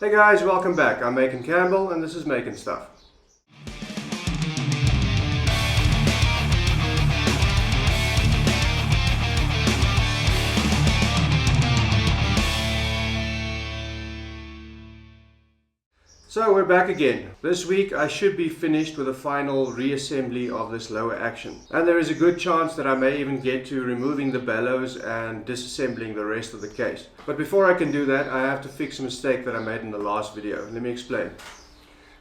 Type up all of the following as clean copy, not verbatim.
Hey guys, welcome back. I'm Macon Campbell and this is maconSTUFF. So we're back again. This week I should be finished with a final reassembly of this lower action. And there is a good chance that I may even get to removing the bellows and disassembling the rest of the case. But before I can do that, I have to fix a mistake that I made in the last video. Let me explain.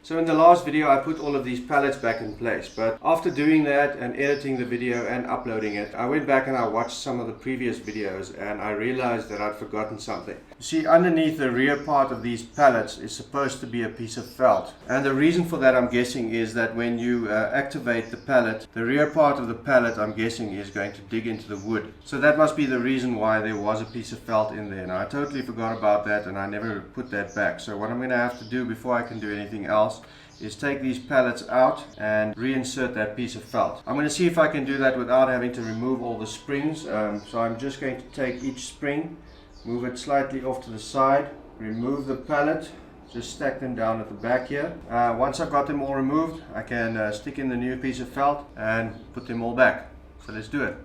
So in the last video I put all of these pallets back in place, but after doing that and editing the video and uploading it, I went back and I watched some of the previous videos and I realized that I'd forgotten something. You see, underneath the rear part of these pallets is supposed to be a piece of felt, and the reason for that, I'm guessing, is that when you activate the pallet, the rear part of the pallet, I'm guessing, is going to dig into the wood. So that must be the reason why there was a piece of felt in there. Now I totally forgot about that and I never put that back. So what I'm going to have to do before I can do anything else is take these pallets out and reinsert that piece of felt. I'm going to see if I can do that without having to remove all the springs. So I'm just going to take each spring, move it slightly off to the side, remove the pallet, just stack them down at the back here. Once I've got them all removed, I can stick in the new piece of felt and put them all back. So let's do it.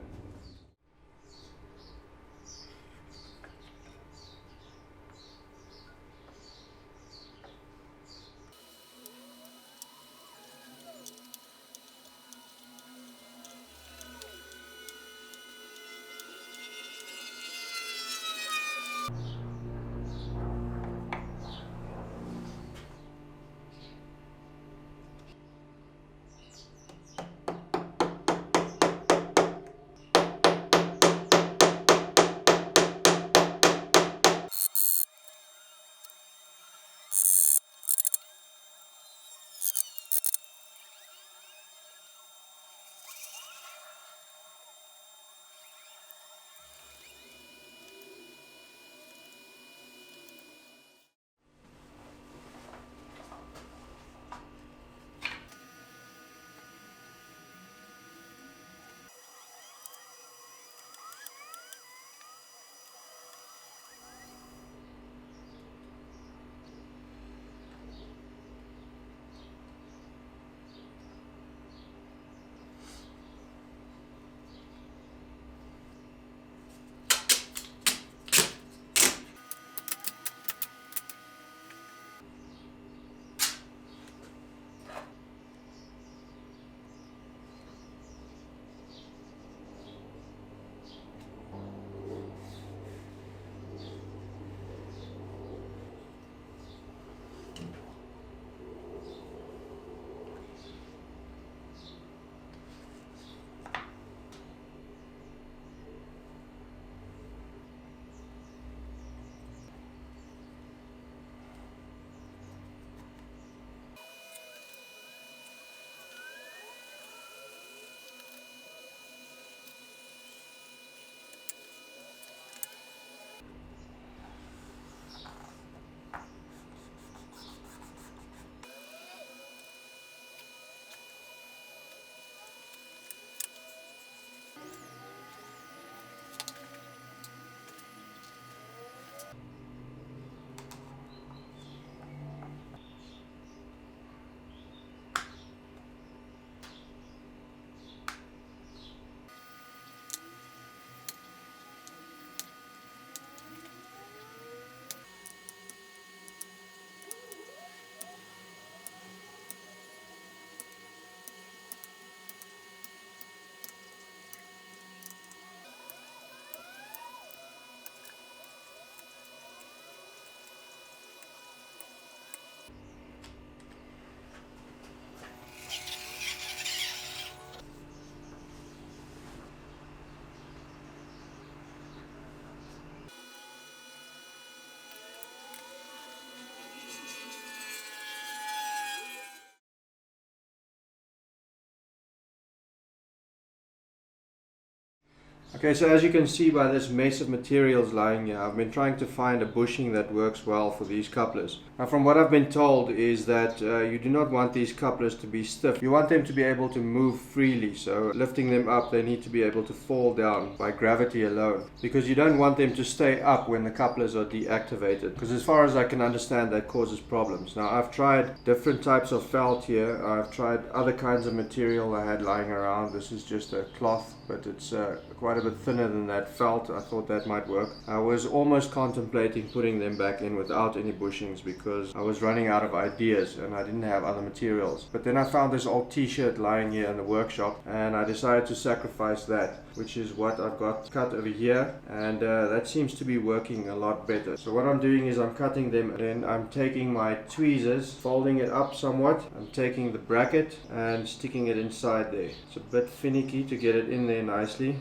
Okay, so as you can see by this mess of materials lying here, I've been trying to find a bushing that works well for these couplers. Now from what I've been told is that you do not want these couplers to be stiff. You want them to be able to move freely, so lifting them up they need to be able to fall down by gravity alone. Because you don't want them to stay up when the couplers are deactivated, because as far as I can understand that causes problems. Now I've tried different types of felt here, I've tried other kinds of material I had lying around. This is just a cloth, but it's quite a bit thinner than that felt. I thought that might work. I was almost contemplating putting them back in without any bushings because I was running out of ideas and I didn't have other materials. But then I found this old t-shirt lying here in the workshop and I decided to sacrifice that, which is what I've got cut over here, and that seems to be working a lot better. So what I'm doing is I'm cutting them, and then I'm taking my tweezers, folding it up somewhat. I'm taking the bracket and sticking it inside there. It's a bit finicky to get it in there nicely.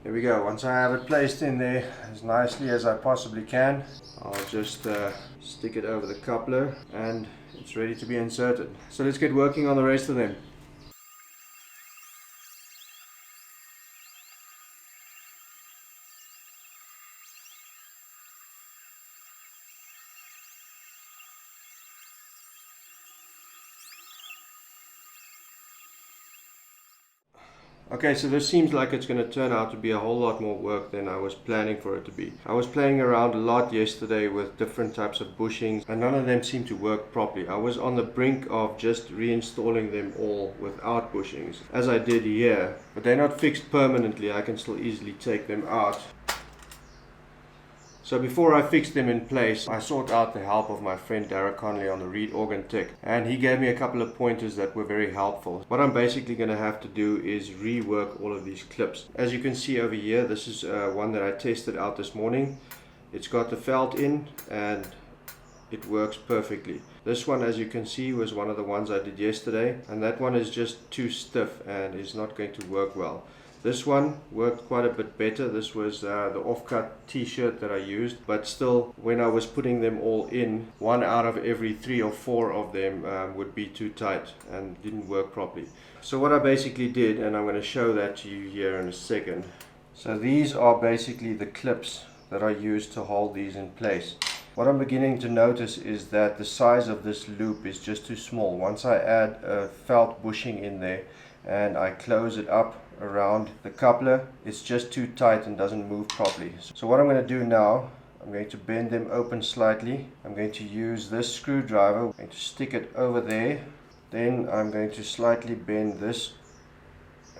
There we go. Once I have it placed in there as nicely as I possibly can, I'll just stick it over the coupler and it's ready to be inserted. So let's get working on the rest of them. Okay, so this seems like it's going to turn out to be a whole lot more work than I was planning for it to be. I was playing around a lot yesterday with different types of bushings and none of them seemed to work properly. I was on the brink of just reinstalling them all without bushings, as I did here, but they're not fixed permanently. I can still easily take them out. So before I fixed them in place, I sought out the help of my friend Derek Conley on the Reed Organ Tech, and he gave me a couple of pointers that were very helpful. What I'm basically going to have to do is rework all of these clips. As you can see over here, this is one that I tested out this morning. It's got the felt in and it works perfectly. This one, as you can see, was one of the ones I did yesterday, and that one is just too stiff and is not going to work well. This one worked quite a bit better. This was the off-cut t-shirt that I used, but still, when I was putting them all in, 1 out of every 3 or 4 of them would be too tight and didn't work properly. So what I basically did, and I'm going to show that to you here in a second. So these are basically the clips that I used to hold these in place. What I'm beginning to notice is that the size of this loop is just too small. Once I add a felt bushing in there and I close it up around the coupler, it's just too tight and doesn't move properly. So what I'm going to do now, I'm going to bend them open slightly. I'm going to use this screwdriver. I'm going to stick it over there. Then I'm going to slightly bend this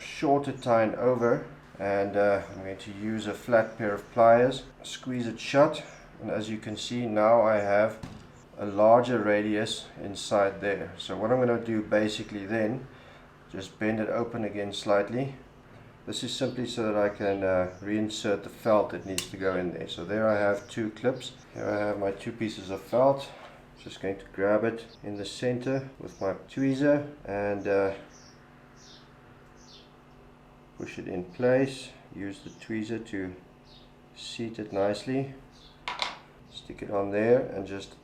shorter tine over, and I'm going to use a flat pair of pliers, squeeze it shut, and as you can see now I have a larger radius inside there. So what I'm going to do basically then, just bend it open again slightly. This is simply so that I can reinsert the felt that needs to go in there. So there I have 2 clips. Here I have my 2 pieces of felt. Just going to grab it in the center with my tweezer and push it in place. Use the tweezer to seat it nicely. Stick it on there and just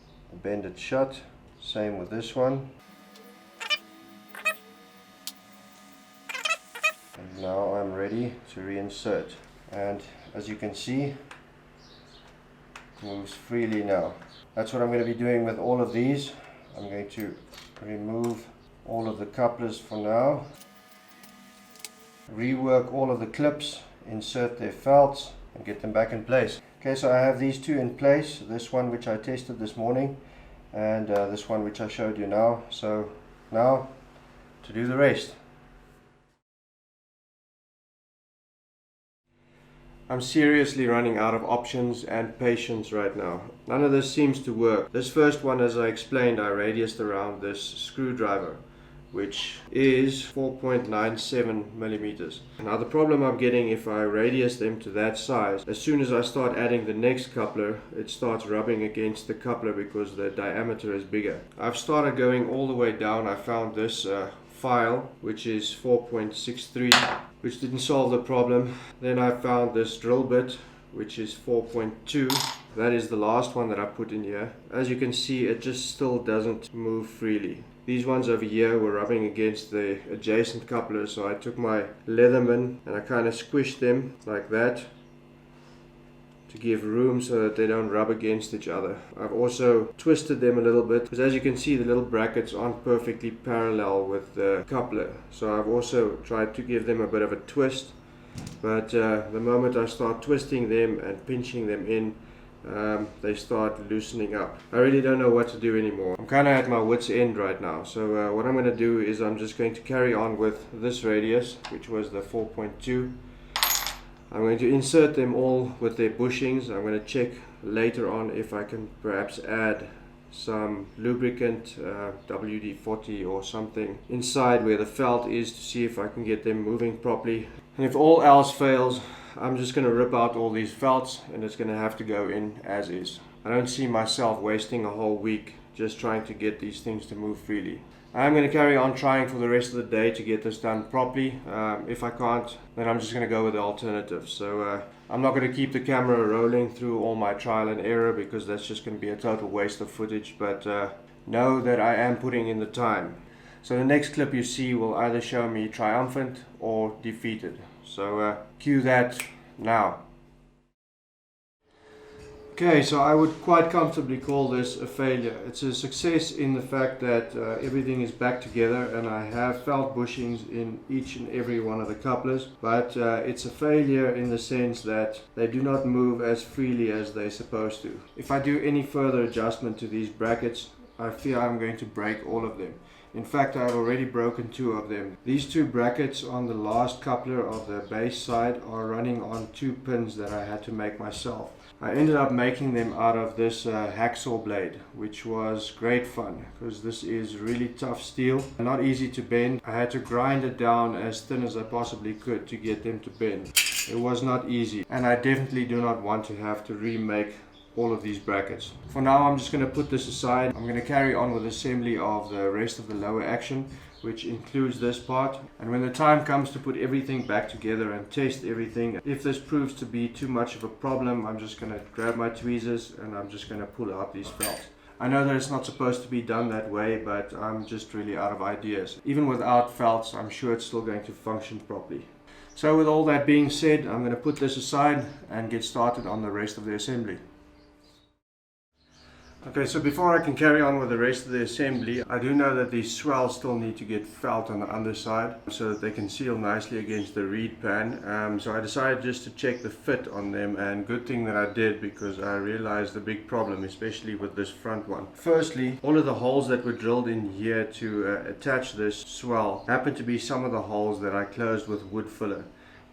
bend it shut. Same with this one. And now I'm ready to reinsert, and as you can see, it moves freely now. That's what I'm going to be doing with all of these. I'm going to remove all of the couplers for now, rework all of the clips, insert their felts and get them back in place. Okay, so I have these 2 in place, this one which I tested this morning and this one which I showed you now. So now to do the rest. I'm seriously running out of options and patience right now. None of this seems to work. This first one, as I explained, I radiused around this screwdriver, which is 4.97 millimeters. Now the problem I'm getting, if I radius them to that size, as soon as I start adding the next coupler, it starts rubbing against the coupler because the diameter is bigger. I've started going all the way down. I found this file which is 4.63, which didn't solve the problem. Then I found this drill bit which is 4.2, That is the last one that I put in here. As you can see, it just still doesn't move freely. These ones over here were rubbing against the adjacent couplers, so I took my Leatherman and I kind of squished them like that to give room so that they don't rub against each other. I've also twisted them a little bit because, as you can see, the little brackets aren't perfectly parallel with the coupler, so I've also tried to give them a bit of a twist, but the moment I start twisting them and pinching them in, they start loosening up. I really don't know what to do anymore. I'm kind of at my wit's end right now, so what I'm going to do is I'm just going to carry on with this radius, which was the 4.2. I'm going to insert them all with their bushings. I'm going to check later on if I can perhaps add some lubricant, WD-40 or something, inside where the felt is, to see if I can get them moving properly. And if all else fails, I'm just going to rip out all these felts and it's going to have to go in as is. I don't see myself wasting a whole week just trying to get these things to move freely. I'm going to carry on trying for the rest of the day to get this done properly. If I can't, then I'm just going to go with the alternative. So I'm not going to keep the camera rolling through all my trial and error because that's just going to be a total waste of footage, but know that I am putting in the time. So the next clip you see will either show me triumphant or defeated. So cue that now. Okay, so I would quite comfortably call this a failure. It's a success in the fact that everything is back together and I have felt bushings in each and every one of the couplers, but it's a failure in the sense that they do not move as freely as they're supposed to. If I do any further adjustment to these brackets, I fear I'm going to break all of them. In fact, I've already broken 2 of them. These 2 brackets on the last coupler of the base side are running on 2 pins that I had to make myself. I ended up making them out of this hacksaw blade, which was great fun because this is really tough steel, not easy to bend. I had to grind it down as thin as I possibly could to get them to bend. It was not easy, and I definitely do not want to have to remake all of these brackets. For now, I'm just going to put this aside. I'm going to carry on with assembly of the rest of the lower action, which includes this part, and when the time comes to put everything back together and test everything, if this proves to be too much of a problem, I'm just going to grab my tweezers and I'm just going to pull out these felts. I know that it's not supposed to be done that way, but I'm just really out of ideas. Even without felts, I'm sure it's still going to function properly. So with all that being said, I'm going to put this aside and get started on the rest of the assembly. Okay, so before I can carry on with the rest of the assembly, I do know that these swells still need to get felt on the underside so that they can seal nicely against the reed pan. So I decided just to check the fit on them, and good thing that I did because I realized the big problem, especially with this front one. Firstly, all of the holes that were drilled in here to attach this swell happen to be some of the holes that I closed with wood filler.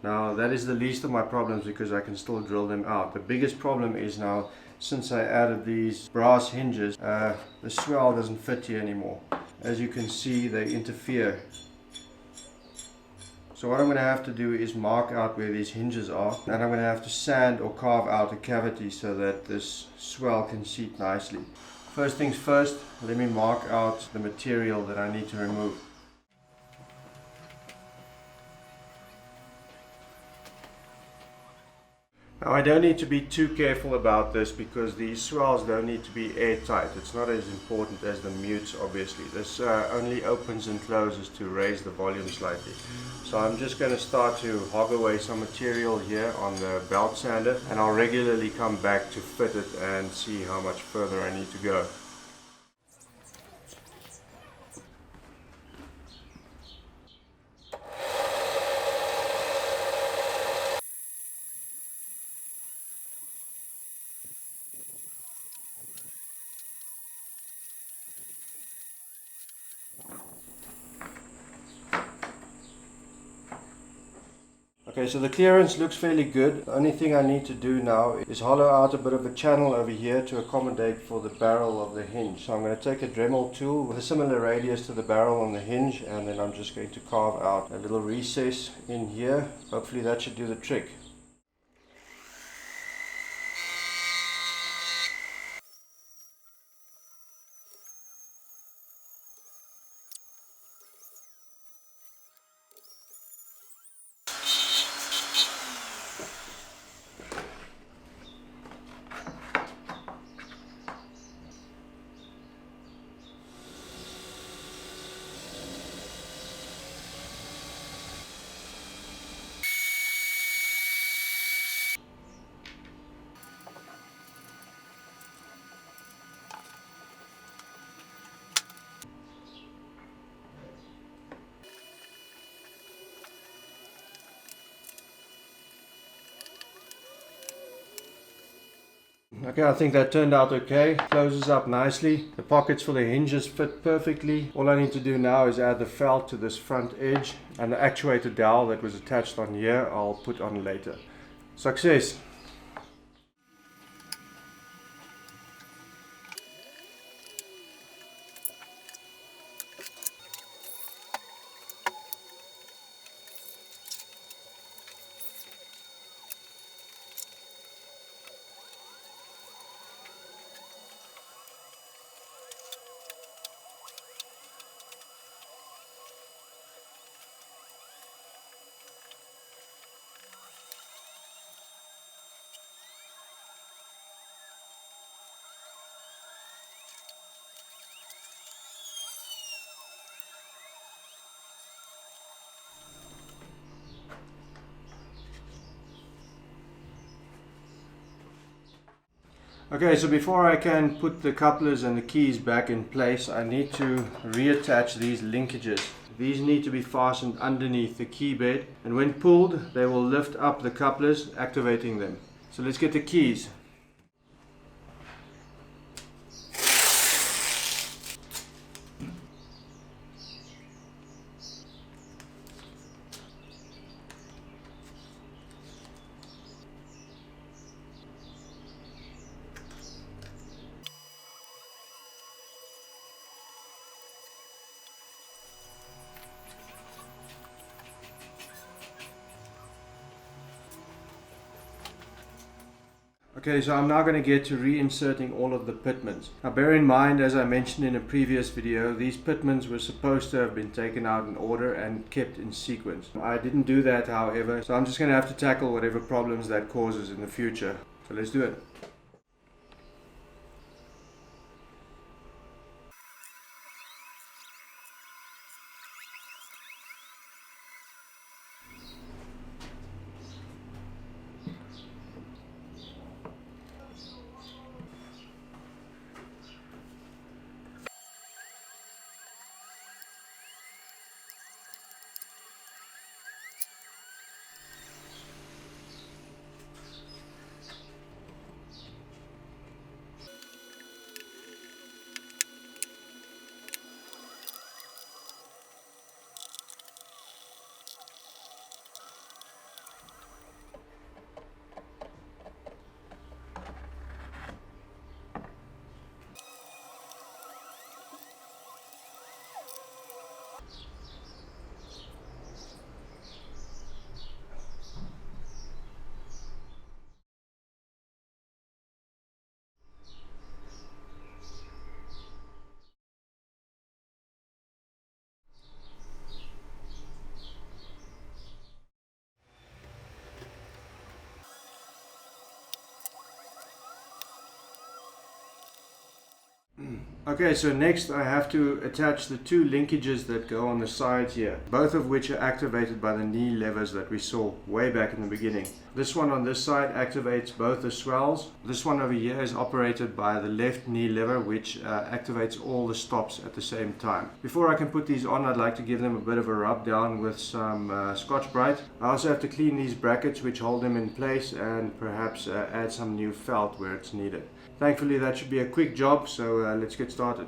Now that is the least of my problems because I can still drill them out. The biggest problem is now, since I added these brass hinges, the swell doesn't fit here anymore. As you can see, they interfere. So what I'm going to have to do is mark out where these hinges are, and I'm going to have to sand or carve out a cavity so that this swell can seat nicely. First things first, let me mark out the material that I need to remove. Now I don't need to be too careful about this because these swells don't need to be airtight. It's not as important as the mutes, obviously. This only opens and closes to raise the volume slightly. So I'm just going to start to hog away some material here on the belt sander, and I'll regularly come back to fit it and see how much further I need to go. Okay, so the clearance looks fairly good. The only thing I need to do now is hollow out a bit of a channel over here to accommodate for the barrel of the hinge. So I'm going to take a Dremel tool with a similar radius to the barrel on the hinge, and then I'm just going to carve out a little recess in here. Hopefully that should do the trick. Okay, I think that turned out okay. Closes up nicely. The pockets for the hinges fit perfectly. All I need to do now is add the felt to this front edge, and the actuator dowel that was attached on here I'll put on later. Success! Okay, so before I can put the couplers and the keys back in place, I need to reattach these linkages. These need to be fastened underneath the key bed, and when pulled they will lift up the couplers, activating them. So let's get the keys. Okay, so I'm now going to get to reinserting all of the pitmans. Now bear in mind, as I mentioned in a previous video, these pitmans were supposed to have been taken out in order and kept in sequence. I didn't do that, however, so I'm just going to have to tackle whatever problems that causes in the future. So let's do it. Okay, so next I have to attach the two linkages that go on the sides here, both of which are activated by the knee levers that we saw way back in the beginning. This one on this side activates both the swells. This one over here is operated by the left knee lever, which activates all the stops at the same time. Before I can put these on, I'd like to give them a bit of a rub down with some Scotch-Brite. I also have to clean these brackets which hold them in place, and perhaps add some new felt where it's needed. Thankfully that should be a quick job, so let's get started.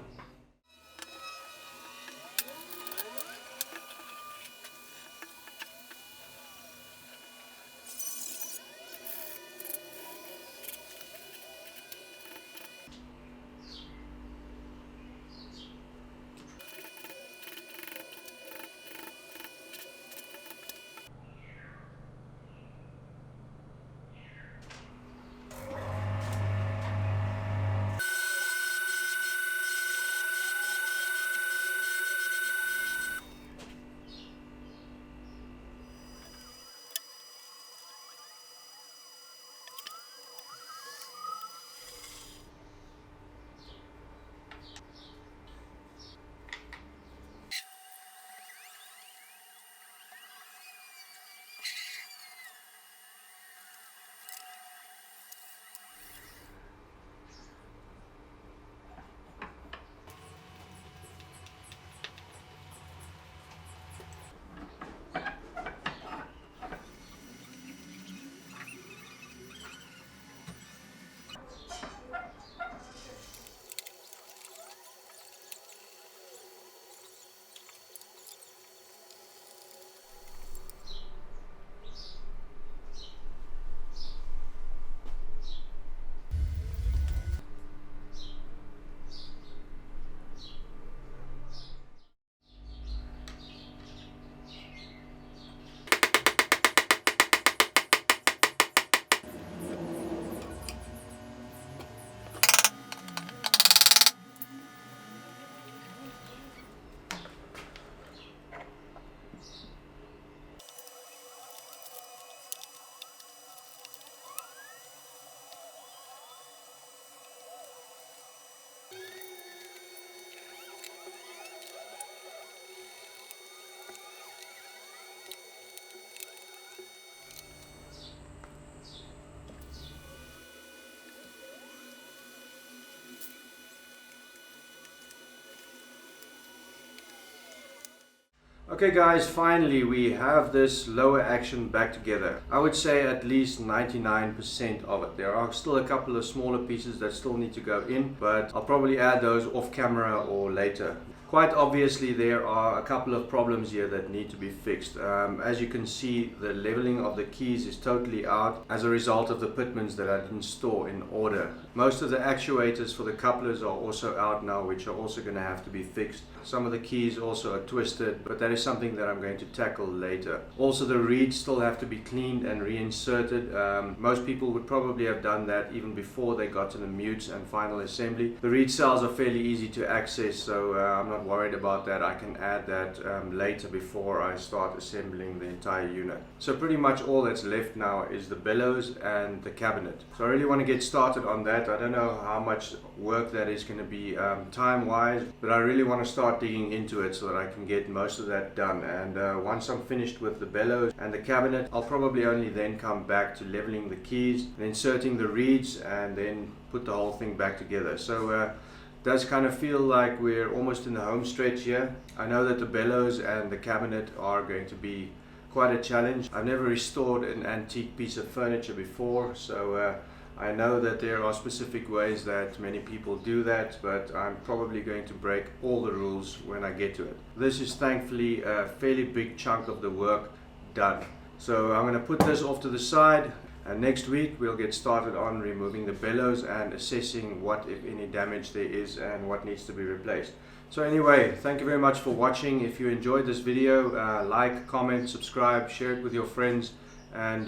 Okay guys, finally we have this lower action back together. I would say at least 99% of it. There are still a couple of smaller pieces that still need to go in, but I'll probably add those off camera or later. Quite obviously there are a couple of problems here that need to be fixed. As you can see, the leveling of the keys is totally out as a result of the pitmans that I didn't store in order. Most of the actuators for the couplers are also out now, which are also going to have to be fixed. Some of the keys also are twisted, but that is something that I'm going to tackle later. Also, the reeds still have to be cleaned and reinserted. Most people would probably have done that even before they got to the mutes and final assembly. The reed cells are fairly easy to access, so I'm not worried about that. I can add that later before I start assembling the entire unit. So pretty much all that's left now is the bellows and the cabinet. So I really want to get started on that. I don't know how much work that is going to be time wise, but I really want to start digging into it so that I can get most of that done. And once I'm finished with the bellows and the cabinet, I'll probably only then come back to leveling the keys and inserting the reeds and then put the whole thing back together. So does kind of feel like we're almost in the home stretch here. I know that the bellows and the cabinet are going to be quite a challenge. I've never restored an antique piece of furniture before, so I know that there are specific ways that many people do that, but I'm probably going to break all the rules when I get to it. This is thankfully a fairly big chunk of the work done. So I'm going to put this off to the side. And next week we'll get started on removing the bellows and assessing what, if any, damage there is and what needs to be replaced. So anyway, thank you very much for watching. If you enjoyed this video, like, comment, subscribe, share it with your friends, and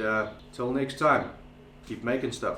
till next time, keep making stuff.